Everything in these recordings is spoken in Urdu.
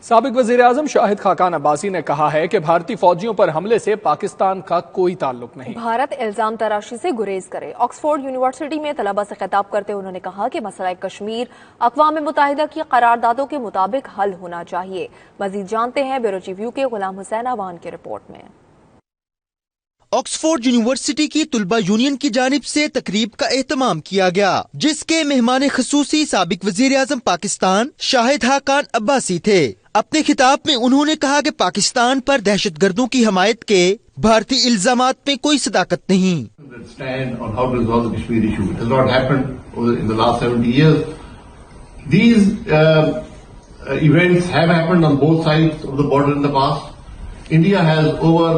سابق وزیر اعظم شاہد خاقان عباسی نے کہا ہے کہ بھارتی فوجیوں پر حملے سے پاکستان کا کوئی تعلق نہیں۔ بھارت الزام تراشی سے گریز کرے۔ آکسفورڈ یونیورسٹی میں طلبہ سے خطاب کرتے انہوں نے کہا کہ مسئلہ کشمیر اقوام متحدہ کی قراردادوں کے مطابق حل ہونا چاہیے۔ مزید جانتے ہیں بیورو چیف کے غلام حسین اعوان کی رپورٹ میں۔ آکسفورڈ یونیورسٹی کی طلبہ یونین کی جانب سے تقریب کا اہتمام کیا گیا، جس کے مہمان خصوصی سابق وزیر اعظم پاکستان شاہد خاقان عباسی تھے۔ اپنے خطاب میں انہوں نے کہا کہ پاکستان پر دہشت گردوں کی حمایت کے بھارتی الزامات میں کوئی صداقت نہیں۔ India has over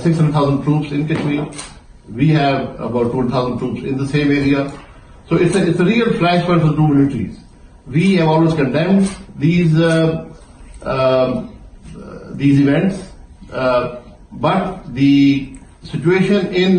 600,000 troops in Kashmir. We have about 200,000 troops in the same area. So it's a real flashpoint for the two militaries. We have always condemned these events, but the situation in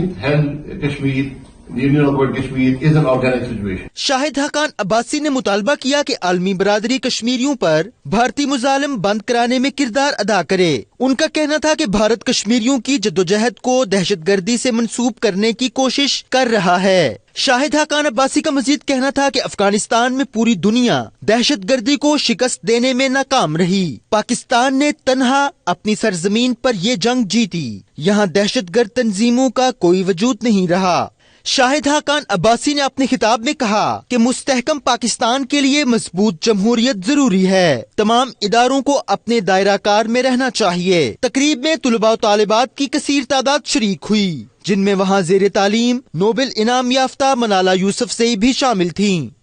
Kashmir, the Union of Kashmir, is an organic situation. Shahid Khaqan Abbasi نے مطالبہ کیا کہ عالمی برادری کشمیریوں پر بھارتی مظالم بند کرانے میں کردار ادا کرے۔ ان کا کہنا تھا کہ بھارت کشمیریوں کی جدوجہد کو دہشت گردی سے منسوب کرنے کی کوشش کر رہا ہے۔ شاہد خاقان عباسی کا مزید کہنا تھا کہ افغانستان میں پوری دنیا دہشت گردی کو شکست دینے میں ناکام رہی۔ پاکستان نے تنہا اپنی سرزمین پر یہ جنگ جیتی۔ یہاں دہشت گرد تنظیموں کا کوئی وجود نہیں رہا۔ شاہد خاقان عباسی نے اپنے خطاب میں کہا کہ مستحکم پاکستان کے لیے مضبوط جمہوریت ضروری ہے۔ تمام اداروں کو اپنے دائرہ کار میں رہنا چاہیے۔ تقریب میں طلباء و طالبات کی کثیر تعداد شریک ہوئی، جن میں وہاں زیر تعلیم نوبل انعام یافتہ منالہ یوسف زئی بھی شامل تھیں۔